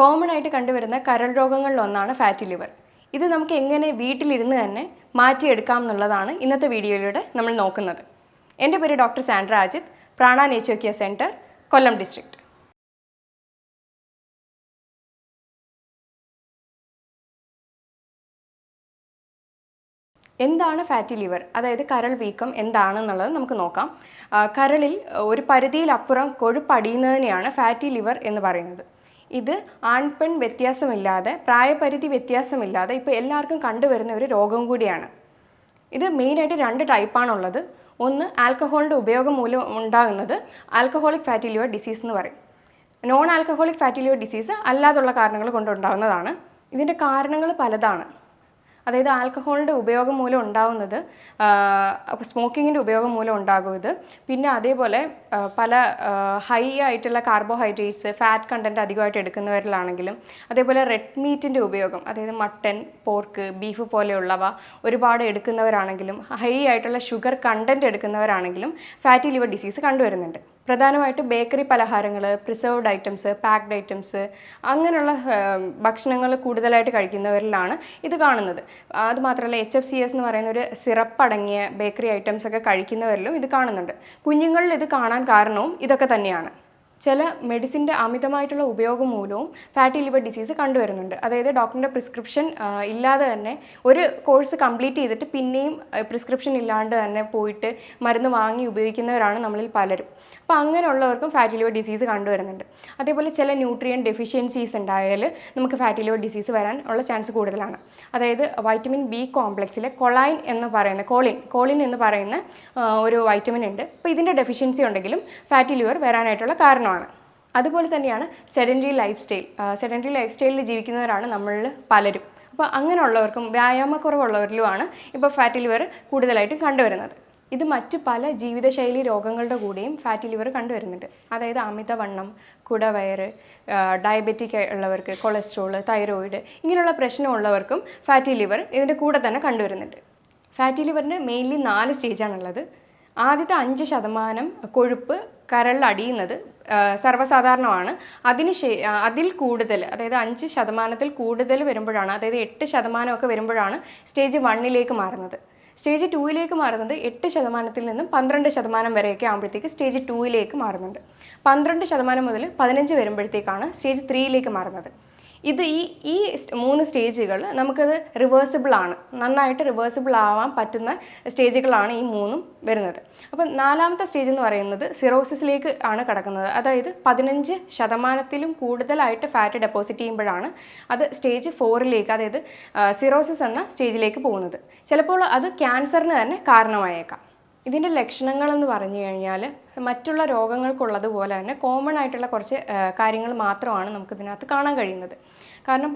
Common ആയിട്ട് കണ്ടുവരുന്ന കരൾ രോഗങ്ങളിലൊന്നാണ് ഫാറ്റി ലിവർ. ഇത് നമുക്ക് എങ്ങനെ വീട്ടിലിരുന്ന് തന്നെ മാറ്റിയെടുക്കാം എന്നുള്ളതാണ് ഇന്നത്തെ വീഡിയോയിലൂടെ നമ്മൾ നോക്കുന്നത്. എൻ്റെ പേര് doctor Sandra Ajith, Prana nature care centre, Kollam district. എന്താണ് ഫാറ്റി ലിവർ, അതായത് കരൾ വീക്കം എന്താണെന്നുള്ളത് നമുക്ക് നോക്കാം. കരളിൽ ഒരു പരിധിയിലപ്പുറം കൊഴുപ്പടിയുന്നതിനെയാണ് ഫാറ്റി ലിവർ എന്ന് പറയുന്നത്. ഇത് ആൺപെൺ വ്യത്യാസമില്ലാതെ, പ്രായപരിധി വ്യത്യാസമില്ലാതെ ഇപ്പോൾ എല്ലാവർക്കും കണ്ടുവരുന്ന ഒരു രോഗം കൂടിയാണ്. ഇത് മെയിനായിട്ട് 2 ടൈപ്പാണുള്ളത്. ഒന്ന്, ആൽക്കഹോളിൻ്റെ ഉപയോഗം മൂലം ഉണ്ടാകുന്നത് ആൽക്കഹോളിക് ഫാറ്റി ലിവർ ഡിസീസ് എന്ന് പറയും. Non alcoholic fatty liver disease അല്ലാതുള്ള കാരണങ്ങൾ കൊണ്ടുണ്ടാകുന്നതാണ്. ഇതിൻ്റെ കാരണങ്ങൾ പലതാണ്. അതായത് ആൽക്കഹോളിൻ്റെ ഉപയോഗം മൂലം ഉണ്ടാകുന്നത്, സ്മോക്കിങ്ങിൻ്റെ ഉപയോഗം മൂലം ഉണ്ടാകുന്നത്, പിന്നെ അതേപോലെ പല ഹൈ ആയിട്ടുള്ള കാർബോഹൈഡ്രേറ്റ്സ്, ഫാറ്റ് കണ്ടൻറ്റ് അധികമായിട്ട് എടുക്കുന്നവരിലാണെങ്കിലും, അതേപോലെ റെഡ് മീറ്റിൻ്റെ ഉപയോഗം, അതായത് മട്ടൻ, പോർക്ക്, ബീഫ് പോലെയുള്ളവ ഒരുപാട് എടുക്കുന്നവരാണെങ്കിലും, ഹൈ ആയിട്ടുള്ള ഷുഗർ കണ്ടൻറ്റ് എടുക്കുന്നവരാണെങ്കിലും ഫാറ്റി ലിവർ ഡിസീസ് കണ്ടുവരുന്നുണ്ട്. പ്രധാനമായിട്ട് ബേക്കറി പലഹാരങ്ങൾ, പ്രിസർവ്ഡ് ഐറ്റംസ്, പാക്ഡ് ഐറ്റംസ്, അങ്ങനെയുള്ള ഭക്ഷണങ്ങൾ കൂടുതലായിട്ട് കഴിക്കുന്നവരിലാണ് ഇത് കാണുന്നത്. അതുമാത്രമല്ല HFCS എന്ന് പറയുന്ന ഒരു സിറപ്പ് അടങ്ങിയ ബേക്കറി ഐറ്റംസ് ഒക്കെ കഴിക്കുന്നവരിലും ഇത് കാണുന്നുണ്ട്. കുഞ്ഞുങ്ങളിൽ ഇത് കാണാൻ കാരണവും ഇതൊക്കെ തന്നെയാണ്. ചില മെഡിസിൻ്റെ അമിതമായിട്ടുള്ള ഉപയോഗം മൂലവും ഫാറ്റി ലിവർ ഡിസീസ് കണ്ടുവരുന്നുണ്ട്. അതായത് ഡോക്ടറിൻ്റെ പ്രിസ്ക്രിപ്ഷൻ ഇല്ലാതെ തന്നെ ഒരു കോഴ്സ് കംപ്ലീറ്റ് ചെയ്തിട്ട് പിന്നെയും പ്രിസ്ക്രിപ്ഷൻ ഇല്ലാണ്ട് തന്നെ പോയിട്ട് മരുന്ന് വാങ്ങി ഉപയോഗിക്കുന്നവരാണ് നമ്മളിൽ പലരും. അപ്പോൾ അങ്ങനെയുള്ളവർക്കും ഫാറ്റി ലിവർ ഡിസീസ് കണ്ടുവരുന്നുണ്ട്. അതേപോലെ ചില ന്യൂട്രിയൻ ഡെഫിഷ്യൻസീസ് ഉണ്ടായാൽ നമുക്ക് ഫാറ്റി ലിവർ ഡിസീസ് വരാൻ ഉള്ള ചാൻസ് കൂടുതലാണ്. അതായത് വൈറ്റമിൻ B കോംപ്ലക്സിലെ കോളിൻ എന്ന് പറയുന്ന ഒരു വൈറ്റമിൻ ഉണ്ട്. അപ്പോൾ ഇതിൻ്റെ ഡെഫിഷ്യൻസി ഉണ്ടെങ്കിലും ഫാറ്റി ലിവർ വരാനായിട്ടുള്ള കാരണമാണ്. അതുപോലെ തന്നെയാണ് സെഡൻറ്ററി ലൈഫ് സ്റ്റൈലിൽ ജീവിക്കുന്നവരാണ് നമ്മളിൽ പലരും. അപ്പോൾ അങ്ങനെയുള്ളവർക്കും വ്യായാമക്കുറവുള്ളവരിലുമാണ് ഇപ്പോൾ ഫാറ്റി ലിവർ കൂടുതലായിട്ടും കണ്ടുവരുന്നത്. ഇത് മറ്റ് പല ജീവിതശൈലി രോഗങ്ങളുടെ കൂടെയും ഫാറ്റി ലിവർ കണ്ടുവരുന്നുണ്ട്. അതായത് അമിതവണ്ണം, കുടവയറ്, ഡയബറ്റിക് ഉള്ളവർക്ക്, കൊളസ്ട്രോൾ, തൈറോയിഡ്, ഇങ്ങനെയുള്ള പ്രശ്നമുള്ളവർക്കും ഫാറ്റി ലിവർ ഇതിൻ്റെ കൂടെ തന്നെ കണ്ടുവരുന്നുണ്ട്. ഫാറ്റി ലിവറിന് മെയിൻലി 4 സ്റ്റേജാണുള്ളത്. ആദ്യത്തെ 5% കൊഴുപ്പ് കരളിൽ അടിയുന്നത് സർവ്വസാധാരണമാണ്. അതിൽ കൂടുതൽ, അതായത് 5% കൂടുതൽ വരുമ്പോഴാണ്, അതായത് 8% വരുമ്പോഴാണ് സ്റ്റേജ് 1 മാറുന്നത്. സ്റ്റേജ് 2 മാറുന്നത് 8% നിന്നും 12% വരെയൊക്കെ ആകുമ്പോഴത്തേക്ക് സ്റ്റേജ് 2 മാറുന്നുണ്ട്. 12% മുതൽ 15 വരുമ്പോഴത്തേക്കാണ് സ്റ്റേജ് 3 മാറുന്നത്. ഇത് ഈ 3 സ്റ്റേജുകൾ നമുക്കത് റിവേഴ്സിബിൾ ആണ്, നന്നായിട്ട് റിവേഴ്സിബിൾ ആവാൻ പറ്റുന്ന സ്റ്റേജുകളാണ് ഈ 3 വരുന്നത്. അപ്പം 4ാമത്തെ സ്റ്റേജ് എന്ന് പറയുന്നത് സിറോസിസിലേക്ക് ആണ് കിടക്കുന്നത്. അതായത് 15%-ലും കൂടുതലായിട്ട് ഫാറ്റ് ഡെപ്പോസിറ്റ് ചെയ്യുമ്പോഴാണ് അത് സ്റ്റേജ് 4, അതായത് സിറോസിസ് എന്ന സ്റ്റേജിലേക്ക് പോകുന്നത്. ചിലപ്പോൾ അത് ക്യാൻസറിന് തന്നെ കാരണമായേക്കാം. ഇതിൻ്റെ ലക്ഷണങ്ങളെന്ന് പറഞ്ഞു കഴിഞ്ഞാൽ മറ്റുള്ള രോഗങ്ങൾക്കുള്ളതുപോലെ തന്നെ കോമൺ ആയിട്ടുള്ള കുറച്ച് കാര്യങ്ങൾ മാത്രമാണ് നമുക്കിതിനകത്ത് കാണാൻ കഴിയുന്നത്. കാരണം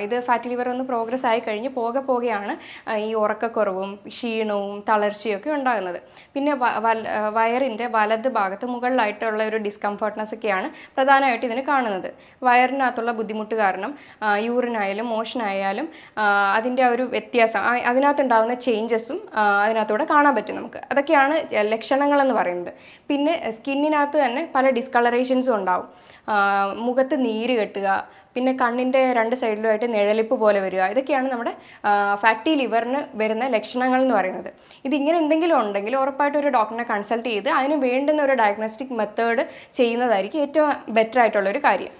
ഇത് ഫാറ്റി ലിവർ ഒന്ന് പ്രോഗ്രസ് ആയി കഴിഞ്ഞ് പോകെയാണ് ഈ ഉറക്കക്കുറവും ക്ഷീണവും തളർച്ചയൊക്കെ ഉണ്ടാകുന്നത്. പിന്നെ വയറിൻ്റെ വലത് ഭാഗത്ത് മുകളിലായിട്ടുള്ള ഒരു ഡിസ്കംഫർട്ട്നെസ് ഒക്കെയാണ് പ്രധാനമായിട്ട് ഇതിന് കാണുന്നത്. വയറിനകത്തുള്ള ബുദ്ധിമുട്ട് കാരണം യൂറിനായാലും മോഷനായാലും അതിൻ്റെ ഒരു വ്യത്യാസം, അതിനകത്തുണ്ടാകുന്ന ചേഞ്ചസും അതിനകത്തൂടെ കാണാൻ പറ്റും നമുക്ക്. അതൊക്കെയാണ് ലക്ഷണങ്ങളെന്ന് പറയുന്നത്. പിന്നെ സ്കിന്നിനകത്ത് തന്നെ പല ഡിസ്കളറേഷൻസും ഉണ്ടാവും. മുഖത്ത് നീര് കെട്ടുക, പിന്നെ കണ്ണിൻ്റെ 2 സൈഡിലുമായിട്ട് നിഴലിപ്പ് പോലെ വരിക, ഇതൊക്കെയാണ് നമ്മുടെ ഫാറ്റി ലിവറിന് വരുന്ന ലക്ഷണങ്ങൾ എന്ന് പറയുന്നത്. ഇതിങ്ങനെ എന്തെങ്കിലും ഉണ്ടെങ്കിൽ ഉറപ്പായിട്ടും ഒരു ഡോക്ടറിനെ കൺസൾട്ട് ചെയ്ത് അതിന് വേണ്ടുന്ന ഒരു ഡയഗ്നോസ്റ്റിക് മെത്തേഡ് ചെയ്യുന്നതായിരിക്കും ഏറ്റവും ബെറ്റർ ആയിട്ടുള്ളൊരു കാര്യം.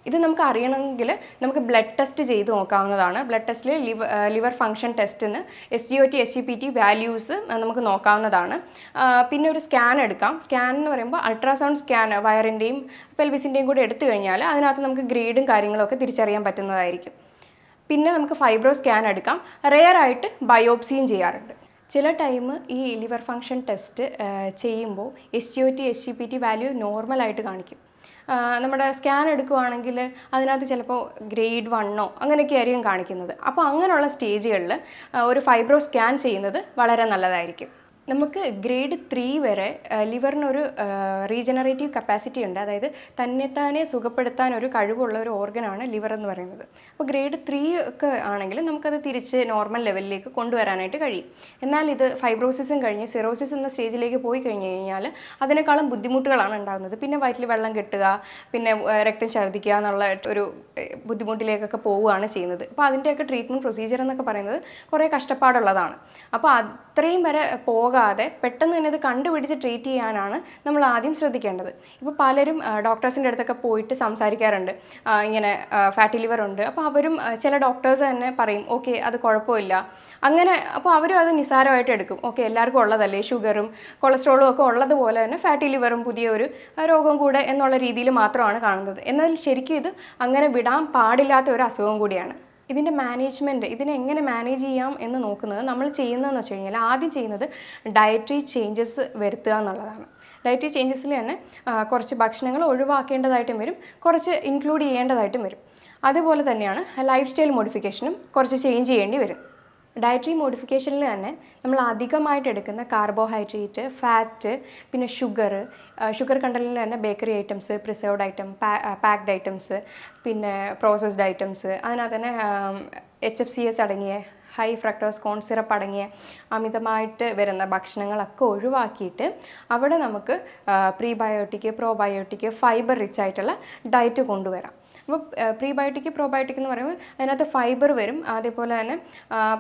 ഇത് നമുക്ക് അറിയണമെങ്കിൽ നമുക്ക് ബ്ലഡ് ടെസ്റ്റ് ചെയ്ത് നോക്കാവുന്നതാണ്. ബ്ലഡ് ടെസ്റ്റിൽ ലിവർ ഫങ്ഷൻ ടെസ്റ്റിന് SGOT, SGPT വാല്യൂസ് നമുക്ക് നോക്കാവുന്നതാണ്. പിന്നെ ഒരു സ്കാൻ എടുക്കാം. സ്കാൻ എന്ന് പറയുമ്പോൾ അൾട്രാസൗണ്ട് സ്കാൻ വയറിൻ്റെയും പെൽവിസിൻ്റെയും കൂടി എടുത്തു കഴിഞ്ഞാൽ അതിനകത്ത് നമുക്ക് ഗ്രേഡും കാര്യങ്ങളൊക്കെ തിരിച്ചറിയാൻ പറ്റുന്നതായിരിക്കും. പിന്നെ നമുക്ക് ഫൈബ്രോ സ്കാൻ എടുക്കാം. റെയർ ആയിട്ട് ബയോപ്സിയും ചെയ്യാറുണ്ട്. ചില ടൈം ഈ ലിവർ ഫങ്ഷൻ ടെസ്റ്റ് ചെയ്യുമ്പോൾ SGOT, SGPT വാല്യൂ നോർമലായിട്ട് കാണിക്കും. നമ്മുടെ സ്കാൻ എടുക്കുകയാണെങ്കിൽ അതിനകത്ത് ചിലപ്പോൾ ഗ്രേഡ് 1 അങ്ങനെയൊക്കെ ആയിരിക്കും കാണിക്കുന്നത്. അപ്പോൾ അങ്ങനെയുള്ള സ്റ്റേജുകളിൽ ഒരു ഫൈബ്രോ സ്കാൻ ചെയ്യുന്നത് വളരെ നല്ലതായിരിക്കും. നമുക്ക് ഗ്രേഡ് 3 വരെ ലിവറിനൊരു റീജനറേറ്റീവ് കപ്പാസിറ്റി ഉണ്ട്. അതായത് തന്നെത്താനെ സുഖപ്പെടുത്താൻ ഒരു കഴിവുള്ള ഒരു ഓർഗനാണ് ലിവർ എന്ന് പറയുന്നത്. അപ്പോൾ ഗ്രേഡ് 3 ഒക്കെ ആണെങ്കിൽ നമുക്കത് തിരിച്ച് നോർമൽ ലെവലിലേക്ക് കൊണ്ടുവരാനായിട്ട് കഴിയും. എന്നാൽ ഇത് ഫൈബ്രോസിസും കഴിഞ്ഞ് സിറോസിസ് എന്ന സ്റ്റേജിലേക്ക് പോയി കഴിഞ്ഞ് കഴിഞ്ഞാൽ അതിനേക്കാളും ബുദ്ധിമുട്ടുകളാണ് ഉണ്ടാകുന്നത്. പിന്നെ വയറ്റിൽ വെള്ളം കെട്ടുക, പിന്നെ രക്തം ഛർദ്ദിക്കുക എന്നുള്ള ഒരു ബുദ്ധിമുട്ടിലേക്കൊക്കെ പോവുകയാണ് ചെയ്യുന്നത്. അപ്പോൾ അതിൻ്റെയൊക്കെ ട്രീറ്റ്മെൻറ്റ് പ്രൊസീജിയർ എന്നൊക്കെ പറയുന്നത് കുറേ കഷ്ടപ്പാടുള്ളതാണ്. അപ്പോൾ അത്രയും വരെ പോകാതെ പെട്ടെന്ന് തന്നെ ഇത് കണ്ടുപിടിച്ച് ട്രീറ്റ് ചെയ്യാനാണ് നമ്മൾ ആദ്യം ശ്രദ്ധിക്കേണ്ടത്. ഇപ്പോൾ പലരും ഡോക്ടേഴ്സിൻ്റെ അടുത്തൊക്കെ പോയിട്ട് സംസാരിക്കാറുണ്ട്, ഇങ്ങനെ ഫാറ്റി ലിവർ ഉണ്ട്. അപ്പോൾ അവരും ചില ഡോക്ടേഴ്സ് തന്നെ പറയും ഓക്കെ അത് കുഴപ്പമില്ല അങ്ങനെ. അപ്പോൾ അവരും അത് നിസ്സാരമായിട്ട് എടുക്കും. ഓക്കെ എല്ലാവർക്കും ഉള്ളതല്ലേ, ഷുഗറും കൊളസ്ട്രോളും ഒക്കെ ഉള്ളതുപോലെ തന്നെ ഫാറ്റി ലിവറും പുതിയൊരു രോഗം കൂടെ എന്നുള്ള രീതിയിൽ മാത്രമാണ് കാണുന്നത്. എന്നാൽ ശരിക്കും ഇത് അങ്ങനെ വിടാൻ പാടില്ലാത്ത ഒരു അസുഖം കൂടിയാണ്. ഇതിൻ്റെ മാനേജ്മെൻറ്റ്, ഇതിനെ എങ്ങനെ മാനേജ് ചെയ്യാം എന്ന് നോക്കുന്നത് നമ്മൾ ചെയ്യുന്നതെന്ന് വെച്ച് കഴിഞ്ഞാൽ ആദ്യം ചെയ്യുന്നത് ഡയറ്ററി ചേഞ്ചസ് വരുത്തുക എന്നുള്ളതാണ്. ഡയറ്ററി ചേഞ്ചസിൽ തന്നെ കുറച്ച് ഭക്ഷണങ്ങൾ ഒഴിവാക്കേണ്ടതായിട്ടും വരും, കുറച്ച് ഇൻക്ലൂഡ് ചെയ്യേണ്ടതായിട്ടും വരും. അതുപോലെ തന്നെയാണ് ലൈഫ് സ്റ്റൈൽ മോഡിഫിക്കേഷനും കുറച്ച് ചേഞ്ച് ചെയ്യേണ്ടി വരും. ഡയറ്ററി മോഡിഫിക്കേഷനിൽ തന്നെ നമ്മൾ അധികമായിട്ട് എടുക്കുന്ന കാർബോഹൈഡ്രേറ്റ്, ഫാറ്റ്, പിന്നെ ഷുഗർ കണ്ടന്റിൽ തന്നെ bakery items, preserved item, packed items, പിന്നെ പ്രോസസ്ഡ് ഐറ്റംസ്, അതിനകത്ത് തന്നെ HFCS അടങ്ങിയ ഹൈ ഫ്രക്ടോസ് കോൺ സിറപ്പ് അടങ്ങിയ അമിതമായിട്ട് വരുന്ന ഭക്ഷണങ്ങളൊക്കെ ഒഴിവാക്കിയിട്ട് അവിടെ നമുക്ക് പ്രീബയോട്ടിക്, പ്രോബയോട്ടിക്, ഫൈബർ റിച്ച് ആയിട്ടുള്ള ഡയറ്റ് കൊണ്ടുവരാം. അപ്പോൾ പ്രീബയോട്ടിക്, പ്രോബയോട്ടിക് എന്ന് പറയുമ്പോൾ അതിനകത്ത് ഫൈബർ വരും. അതേപോലെ തന്നെ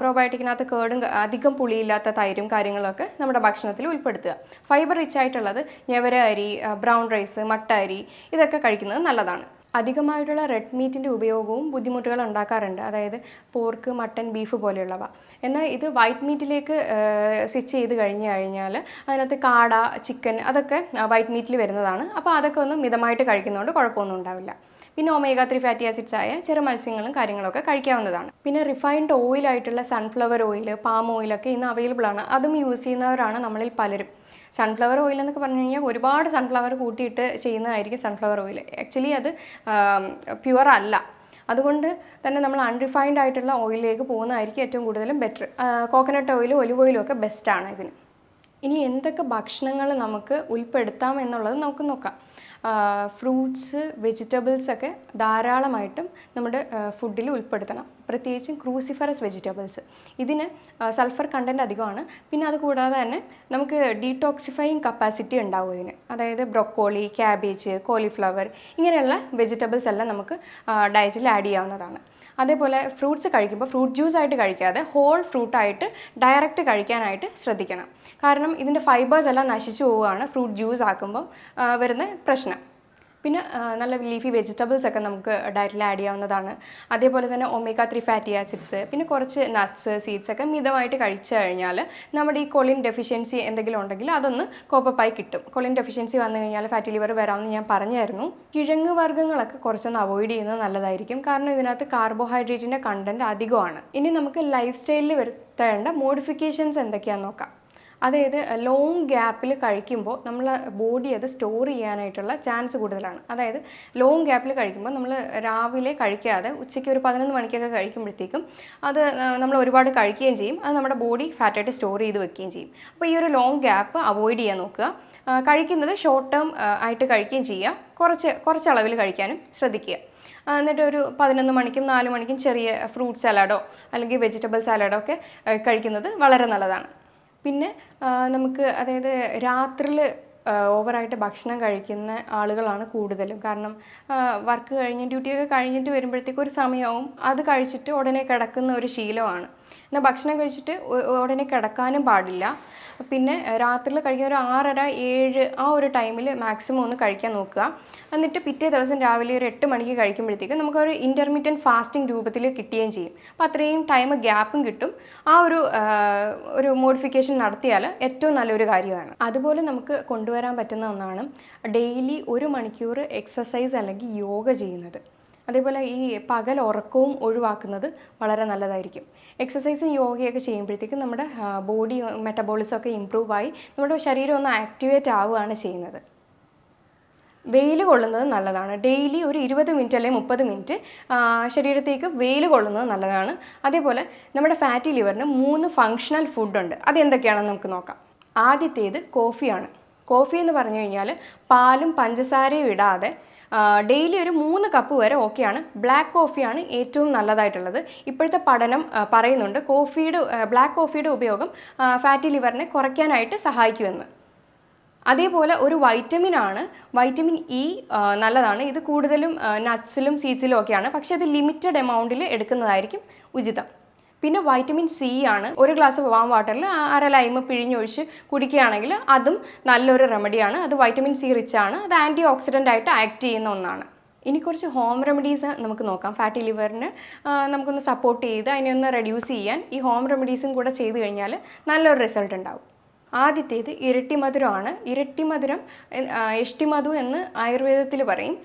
പ്രോബയോട്ടിക്കിനകത്ത് കേടും അധികം പുളിയില്ലാത്ത തൈരും കാര്യങ്ങളൊക്കെ നമ്മുടെ ഭക്ഷണത്തിൽ ഉൾപ്പെടുത്തുക. ഫൈബർ റിച്ച് ആയിട്ടുള്ളത് ഞവര അരി, ബ്രൗൺ റൈസ്, മട്ട അരി ഇതൊക്കെ കഴിക്കുന്നത് നല്ലതാണ്. അധികമായിട്ടുള്ള റെഡ് മീറ്റിൻ്റെ ഉപയോഗവും ബുദ്ധിമുട്ടുകൾ ഉണ്ടാക്കാറുണ്ട്, അതായത് പോർക്ക്, മട്ടൻ, ബീഫ് പോലെയുള്ളവ. എന്നാൽ ഇത് വൈറ്റ് മീറ്റിലേക്ക് സ്വിച്ച് ചെയ്ത് കഴിഞ്ഞാൽ അതിനകത്ത് കാട, ചിക്കൻ അതൊക്കെ വൈറ്റ് മീറ്റിൽ വരുന്നതാണ്. അപ്പോൾ അതൊക്കെ ഒന്ന് മിതമായിട്ട് കഴിക്കുന്നതുകൊണ്ട് കുഴപ്പമൊന്നും ഉണ്ടാവില്ല. പിന്നെ ഒമേഗ 3 ഫാറ്റി ആസിഡ്സ് ആയ ചെറു മത്സ്യങ്ങളും കാര്യങ്ങളൊക്കെ കഴിക്കാവുന്നതാണ്. പിന്നെ റിഫൈൻഡ് ഓയിലായിട്ടുള്ള സൺഫ്ലവർ ഓയിൽ, പാം ഓയിലൊക്കെ ഇന്ന് അവൈലബിൾ ആണ്. അതും യൂസ് ചെയ്യുന്നവരാണ് നമ്മളിൽ പലരും. സൺഫ്ലവർ ഓയിൽ എന്നൊക്കെ പറഞ്ഞു കഴിഞ്ഞാൽ ഒരുപാട് സൺഫ്ലവർ കൂട്ടിയിട്ട് ചെയ്യുന്നതായിരിക്കും സൺഫ്ലവർ ഓയിൽ. ആക്ച്വലി അത് പ്യുവർ അല്ല. അതുകൊണ്ട് തന്നെ നമ്മൾ അൺറിഫൈൻഡ് ആയിട്ടുള്ള ഓയിലിലേക്ക് പോകുന്നതായിരിക്കും ഏറ്റവും കൂടുതലും ബെറ്റർ. കോക്കനട്ട് ഓയിലും ഒലിവ് ഓയിലും ഒക്കെ ബെസ്റ്റാണ് ഇതിന്. ഇനി എന്തൊക്കെ ഭക്ഷണങ്ങൾ നമുക്ക് ഉൾപ്പെടുത്താം എന്നുള്ളത് നമുക്ക് നോക്കാം. ഫ്രൂട്ട്സ്, വെജിറ്റബിൾസ് ഒക്കെ ധാരാളമായിട്ടും നമ്മുടെ ഫുഡിൽ ഉൾപ്പെടുത്തണം. പ്രത്യേകിച്ചും ക്രൂസിഫറസ് വെജിറ്റബിൾസ്. ഇതിന് സൾഫർ കണ്ടൻറ്റ് അധികമാണ്. പിന്നെ അതുകൂടാതെ തന്നെ നമുക്ക് ഡീടോക്സിഫയിങ് കപ്പാസിറ്റി ഉണ്ടാവും ഇതിന്. അതായത് ബ്രൊക്കോളി, ക്യാബേജ്, കോളിഫ്ലവർ ഇങ്ങനെയുള്ള വെജിറ്റബിൾസ് എല്ലാം നമുക്ക് ഡയറ്റിൽ ആഡ് ചെയ്യാവുന്നതാണ്. അതേപോലെ ഫ്രൂട്ട്സ് കഴിക്കുമ്പോൾ ഫ്രൂട്ട് ജ്യൂസ് ആയിട്ട് കഴിക്കാതെ ഹോൾ ഫ്രൂട്ടായിട്ട് ഡയറക്റ്റ് കഴിക്കാനായിട്ട് ശ്രദ്ധിക്കണം. കാരണം ഇതിൻ്റെ ഫൈബേഴ്സ് എല്ലാം നശിച്ചു പോവുകയാണ് ഫ്രൂട്ട് ജ്യൂസ് ആക്കുമ്പോൾ വരുന്ന പ്രശ്നം. പിന്നെ നല്ല ലീഫി വെജിറ്റബിൾസ് ഒക്കെ നമുക്ക് ഡയറ്റിൽ ആഡ് ചെയ്യാവുന്നതാണ്. അതേപോലെ തന്നെ ഒമേഗ 3 ഫാറ്റി ആസിഡ്സ്, പിന്നെ കുറച്ച് നട്ട്സ്, സീഡ്സ് ഒക്കെ മിതമായിട്ട് കഴിച്ചു കഴിഞ്ഞാൽ നമ്മുടെ ഈ കൊളിൻ ഡെഫിഷ്യൻസി എന്തെങ്കിലും ഉണ്ടെങ്കിൽ അതൊന്ന് കോപ്പപ്പായി കിട്ടും. കൊളിൻ ഡെഫിഷ്യൻസി വന്നു കഴിഞ്ഞാൽ ഫാറ്റി ലിവർ വരാമെന്ന് ഞാൻ പറഞ്ഞായിരുന്നു. കിഴങ്ങ് വർഗ്ഗങ്ങളൊക്കെ കുറച്ചൊന്ന് അവോയ്ഡ് ചെയ്യുന്നത് നല്ലതായിരിക്കും. കാരണം ഇതിനകത്ത് കാർബോഹൈഡ്രേറ്റിൻ്റെ കണ്ടൻറ്റ് അധികമാണ്. ഇനി നമുക്ക് ലൈഫ് സ്റ്റൈലിൽ വരുത്തേണ്ട മോഡിഫിക്കേഷൻസ് എന്തൊക്കെയാണെന്ന് നോക്കാം. അതായത് ലോങ് ഗ്യാപ്പിൽ കഴിക്കുമ്പോൾ നമ്മൾ ബോഡി അത് സ്റ്റോർ ചെയ്യാനായിട്ടുള്ള ചാൻസ് കൂടുതലാണ്. അതായത് ലോങ് ഗ്യാപ്പിൽ കഴിക്കുമ്പോൾ നമ്മൾ രാവിലെ കഴിക്കാതെ ഉച്ചയ്ക്ക് ഒരു 11 മണിക്കൊക്കെ കഴിക്കുമ്പോഴത്തേക്കും അത് നമ്മൾ ഒരുപാട് കഴിക്കുകയും ചെയ്യും. അത് നമ്മുടെ ബോഡി ഫാറ്റായിട്ട് സ്റ്റോർ ചെയ്ത് വെക്കുകയും ചെയ്യും. അപ്പോൾ ഈ ഒരു ലോങ് ഗ്യാപ്പ് അവോയ്ഡ് ചെയ്യാൻ നോക്കുക. കഴിക്കുന്നത് ഷോർട്ട് ടേം ആയിട്ട് കഴിക്കുകയും ചെയ്യുക. കുറച്ച് അളവിൽ കഴിക്കാനും ശ്രദ്ധിക്കുക. എന്നിട്ട് ഒരു 11 മണിക്കും 4 മണിക്കും ചെറിയ ഫ്രൂട്ട് സാലഡോ അല്ലെങ്കിൽ വെജിറ്റബിൾ സാലഡോ ഒക്കെ കഴിക്കുന്നത് വളരെ നല്ലതാണ്. പിന്നെ നമുക്ക് അതായത് രാത്രിയിൽ ഓവറായിട്ട് ഭക്ഷണം കഴിക്കുന്ന ആളുകളാണ് കൂടുതലും. കാരണം വർക്ക് കഴിഞ്ഞ് ഡ്യൂട്ടിയൊക്കെ കഴിഞ്ഞിട്ട് വരുമ്പോഴത്തേക്കും ഒരു സമയവും അത് കഴിച്ചിട്ട് ഉടനെ കിടക്കുന്ന ഒരു ശീലമാണ്. എന്നാൽ ഭക്ഷണം കഴിച്ചിട്ട് ഉടനെ കിടക്കാനും പാടില്ല. പിന്നെ രാത്രിയിൽ കഴിക്കാൻ ഒരു 6:30, 7 ആ ഒരു ടൈമിൽ മാക്സിമം ഒന്ന് കഴിക്കാൻ നോക്കുക. എന്നിട്ട് പിറ്റേ ദിവസം രാവിലെ ഒരു 8 മണിക്ക് കഴിക്കുമ്പോഴത്തേക്കും നമുക്കൊരു ഇൻ്റർമീഡിയൻറ്റ് ഫാസ്റ്റിംഗ് രൂപത്തിൽ കിട്ടുകയും ചെയ്യും. അപ്പോൾ അത്രയും ടൈം ഗ്യാപ്പും കിട്ടും. ആ ഒരു മോഡിഫിക്കേഷൻ നടത്തിയാൽ ഏറ്റവും നല്ലൊരു കാര്യമാണ്. അതുപോലെ നമുക്ക് കൊണ്ടുവരാൻ പറ്റുന്ന ഒന്നാണ് ഡെയിലി 1 മണിക്കൂർ എക്സസൈസ് അല്ലെങ്കിൽ യോഗ ചെയ്യുന്നത്. അതേപോലെ ഈ പകൽ ഉറക്കവും ഒഴിവാക്കുന്നത് വളരെ നല്ലതായിരിക്കും. എക്സസൈസും യോഗയൊക്കെ ചെയ്യുമ്പോഴത്തേക്കും നമ്മുടെ ബോഡി മെറ്റബോളിസം ഒക്കെ ഇമ്പ്രൂവ് ആയി നമ്മുടെ ശരീരം ഒന്ന് ആക്ടിവേറ്റ് ആവുകയാണ് ചെയ്യുന്നത്. വെയിൽ കൊള്ളുന്നത് നല്ലതാണ്. ഡെയിലി ഒരു 20 മിനിറ്റ് അല്ലെങ്കിൽ 30 മിനിറ്റ് ശരീരത്തേക്ക് വെയിൽ കൊള്ളുന്നത് നല്ലതാണ്. അതേപോലെ നമ്മുടെ ഫാറ്റി ലിവറിന് 3 ഫങ്ഷണൽ ഫുഡുണ്ട്. അതെന്തൊക്കെയാണെന്ന് നമുക്ക് നോക്കാം. ആദ്യത്തേത് കോഫിയാണ്. കോഫി എന്ന് പറഞ്ഞു കഴിഞ്ഞാൽ പാലും പഞ്ചസാരയും ഇടാതെ ഡെയിലി ഒരു 3 കപ്പ് വരെ ഓക്കെയാണ്. ബ്ലാക്ക് കോഫിയാണ് ഏറ്റവും നല്ലതായിട്ടുള്ളത്. ഇപ്പോഴത്തെ പഠനം പറയുന്നുണ്ട് ബ്ലാക്ക് കോഫിയുടെ ഉപയോഗം ഫാറ്റി ലിവറിനെ കുറയ്ക്കാനായിട്ട് സഹായിക്കുമെന്ന്. അതേപോലെ ഒരു വൈറ്റമിൻ ഇ നല്ലതാണ്. ഇത് കൂടുതലും നട്ട്സിലും സീഡ്സിലും ഒക്കെയാണ്. പക്ഷേ അത് ലിമിറ്റഡ് എമൗണ്ടിൽ എടുക്കുന്നതായിരിക്കും ഉചിതം. പിന്നെ വൈറ്റമിൻ സി ആണ്. ഒരു ഗ്ലാസ് വാം വാട്ടറിൽ 1/2 ലൈം പിഴിഞ്ഞൊഴിച്ച് കുടിക്കുകയാണെങ്കിൽ അതും നല്ലൊരു റെമഡിയാണ്. അത് വൈറ്റമിൻ സി റിച്ച് ആണ്. അത് ആൻറ്റി ഓക്സിഡൻ്റ് ആയിട്ട് ആക്ട് ചെയ്യുന്ന ഒന്നാണ്. ഇനി കുറച്ച് ഹോം റെമഡീസ് നമുക്ക് നോക്കാം. ഫാറ്റി ലിവറിന് നമുക്കൊന്ന് സപ്പോർട്ട് ചെയ്ത് അതിനെ ഒന്ന് റെഡ്യൂസ് ചെയ്യാൻ ഈ ഹോം റെമഡീസും കൂടെ ചെയ്ത് കഴിഞ്ഞാൽ നല്ലൊരു റിസൾട്ട് ഉണ്ടാവും. ആദ്യത്തേത് ഇരട്ടിമധുരമാണ്. ഇരട്ടിമധുരം എഷ്ടിമധു എന്ന് ആയുർവേദത്തിൽ പറയും.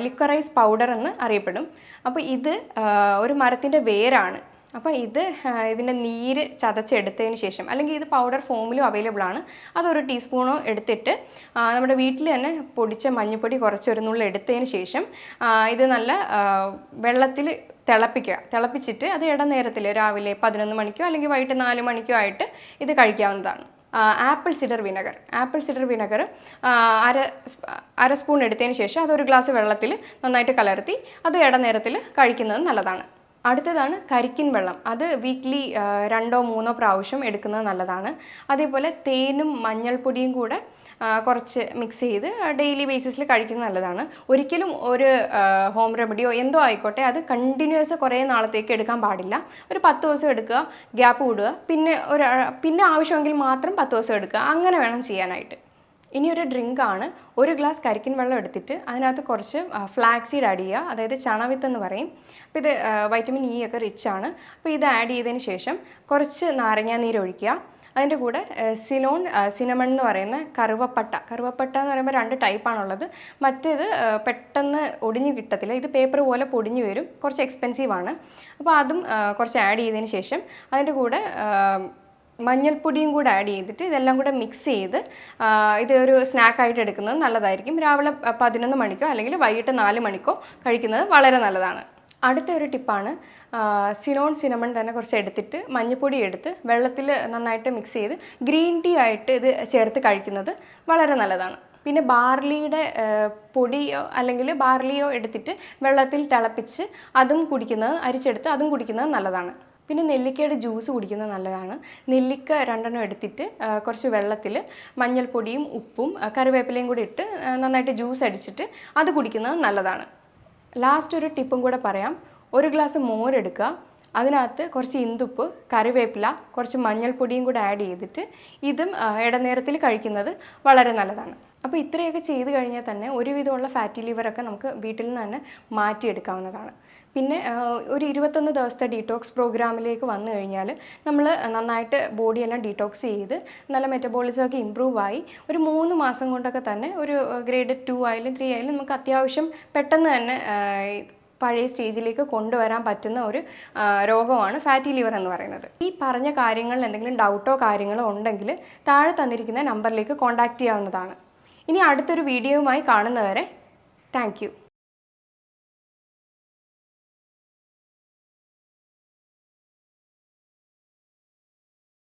ലിക്വറൈസ് പൗഡർ എന്ന് അറിയപ്പെടും. അപ്പോൾ ഇത് ഒരു മരത്തിൻ്റെ വേരാണ്. അപ്പോൾ ഇതിൻ്റെ നീര് ചതച്ചെടുത്തതിന് ശേഷം, അല്ലെങ്കിൽ ഇത് പൗഡർ ഫോമിലും അവൈലബിൾ ആണ്, അതൊരു ടീസ്പൂണോ എടുത്തിട്ട് നമ്മുടെ വീട്ടിൽ തന്നെ പൊടിച്ച മഞ്ഞൾപ്പൊടി കുറച്ചൊരു നുള്ളിൽ എടുത്തതിന് ശേഷം ഇത് നല്ല വെള്ളത്തിൽ തിളപ്പിച്ചിട്ട് അത് ഇടനേരത്തിൽ രാവിലെ 11 മണിക്കോ അല്ലെങ്കിൽ വൈകിട്ട് 4 മണിക്കോ ആയിട്ട് ഇത് കഴിക്കാവുന്നതാണ്. ആപ്പിൾ സിഡർ വിനെഗർ അര സ്പൂൺ എടുത്തതിന് ശേഷം അതൊരു ഗ്ലാസ് വെള്ളത്തിൽ നന്നായിട്ട് കലർത്തി അത് ഇടനേരത്തിൽ കഴിക്കുന്നത് നല്ലതാണ്. അടുത്തതാണ് കരിക്കിൻ വെള്ളം. അത് വീക്ക്ലി 2-3 പ്രാവശ്യം എടുക്കുന്നത് നല്ലതാണ്. അതേപോലെ തേനും മഞ്ഞൾപ്പൊടിയും കൂടെ കുറച്ച് മിക്സ് ചെയ്ത് ഡെയിലി ബേസിസിൽ കഴിക്കുന്നത് നല്ലതാണ്. ഒരിക്കലും ഒരു ഹോം റെമഡിയോ എന്തോ ആയിക്കോട്ടെ അത് കണ്ടിന്യൂസ് കുറേ നാളത്തേക്ക് എടുക്കാൻ പാടില്ല. ഒരു 10 ദിവസം എടുക്കുക, ഗ്യാപ്പ് വിടുക, പിന്നെ ആവശ്യമെങ്കിൽ മാത്രം 10 ദിവസം എടുക്കുക. അങ്ങനെ വേണം ചെയ്യാനായിട്ട്. ഇനി ഒരു ഡ്രിങ്കാണ്. 1 ഗ്ലാസ് കരിക്കിൻ വെള്ളം എടുത്തിട്ട് അതിനകത്ത് കുറച്ച് ഫ്ലാക്സീഡ് ആഡ് ചെയ്യുക, അതായത് ചണവിത്ത് എന്ന് പറയും. അപ്പോൾ ഇത് വൈറ്റമിൻ ഇ ഒക്കെ റിച്ച് ആണ്. അപ്പോൾ ഇത് ആഡ് ചെയ്തതിന് ശേഷം കുറച്ച് നാരങ്ങാനീര് ഒഴിക്കുക. അതിൻ്റെ കൂടെ സിനമൺ എന്ന് പറയുന്ന കറുവപ്പട്ട എന്ന് പറയുമ്പോൾ 2 ടൈപ്പാണുള്ളത്. മറ്റേത് പെട്ടെന്ന് ഒടിഞ്ഞു കിട്ടത്തില്ല, ഇത് പേപ്പർ പോലെ പൊടിഞ്ഞു വരും, കുറച്ച് എക്സ്പെൻസീവാണ്. അപ്പോൾ അതും കുറച്ച് ആഡ് ചെയ്തതിന് ശേഷം അതിൻ്റെ കൂടെ മഞ്ഞൾപ്പൊടിയും കൂടെ ആഡ് ചെയ്തിട്ട് ഇതെല്ലാം കൂടെ മിക്സ് ചെയ്ത് ഇതൊരു സ്നാക്കായിട്ട് എടുക്കുന്നത് നല്ലതായിരിക്കും. രാവിലെ 11 മണിക്കോ അല്ലെങ്കിൽ വൈകിട്ട് 4 മണിക്കോ കഴിക്കുന്നത് വളരെ നല്ലതാണ്. അടുത്ത ഒരു ടിപ്പാണ് സിനമൺ തന്നെ കുറച്ച് എടുത്തിട്ട് മഞ്ഞൾപ്പൊടി എടുത്ത് വെള്ളത്തിൽ നന്നായിട്ട് മിക്സ് ചെയ്ത് ഗ്രീൻ ടീ ആയിട്ട് ഇത് ചേർത്ത് കഴിക്കുന്നത് വളരെ നല്ലതാണ്. പിന്നെ ബാർലിയുടെ പൊടിയോ അല്ലെങ്കിൽ ബാർലിയോ എടുത്തിട്ട് വെള്ളത്തിൽ തിളപ്പിച്ച് അരിച്ചെടുത്ത് അതും കുടിക്കുന്നത് നല്ലതാണ്. പിന്നെ നെല്ലിക്കയുടെ ജ്യൂസ് കുടിക്കുന്നത് നല്ലതാണ്. നെല്ലിക്ക 2 എടുത്തിട്ട് കുറച്ച് വെള്ളത്തിൽ മഞ്ഞൾപ്പൊടിയും ഉപ്പും കറിവേപ്പിലയും കൂടി ഇട്ട് നന്നായിട്ട് ജ്യൂസ് അടിച്ചിട്ട് അത് കുടിക്കുന്നത് നല്ലതാണ്. ലാസ്റ്റ് ഒരു ടിപ്പും കൂടെ പറയാം. 1 ഗ്ലാസ് മോരെടുക്കുക, അതിനകത്ത് കുറച്ച് ഇന്ദുപ്പ്, കറിവേപ്പില, കുറച്ച് മഞ്ഞൾപ്പൊടിയും കൂടെ ആഡ് ചെയ്തിട്ട് ഇതും ഇടനേരത്തിൽ കഴിക്കുന്നത് വളരെ നല്ലതാണ്. അപ്പോൾ ഇത്രയൊക്കെ ചെയ്ത് കഴിഞ്ഞാൽ തന്നെ ഒരുവിധമുള്ള ഫാറ്റി ലിവറൊക്കെ നമുക്ക് വീട്ടിൽ നിന്ന് തന്നെ മാറ്റിയെടുക്കാവുന്നതാണ്. പിന്നെ ഒരു 21 ദിവസത്തെ ഡീറ്റോക്സ് പ്രോഗ്രാമിലേക്ക് വന്നു കഴിഞ്ഞാൽ നമ്മൾ നന്നായിട്ട് ബോഡിയെല്ലാം ഡീറ്റോക്സ് ചെയ്ത് നല്ല മെറ്റബോളിസമൊക്കെ ഇമ്പ്രൂവ് ആയി ഒരു 3 മാസം കൊണ്ടൊക്കെ തന്നെ ഒരു ഗ്രേഡ് 2 ആയാലും 3 ആയാലും നമുക്ക് അത്യാവശ്യം പെട്ടെന്ന് തന്നെ പഴയ സ്റ്റേജിലേക്ക് കൊണ്ടുവരാൻ പറ്റുന്ന ഒരു രോഗമാണ് ഫാറ്റി ലിവർ എന്ന് പറയുന്നത്. ഈ പറഞ്ഞ കാര്യങ്ങളിൽ എന്തെങ്കിലും ഡൗട്ടോ കാര്യങ്ങളോ ഉണ്ടെങ്കിൽ താഴെ തന്നിരിക്കുന്ന നമ്പറിലേക്ക് കോൺടാക്റ്റ് ചെയ്യാവുന്നതാണ്. ഇനി അടുത്തൊരു വീഡിയോയുമായി കാണുന്നവരെ താങ്ക് യു.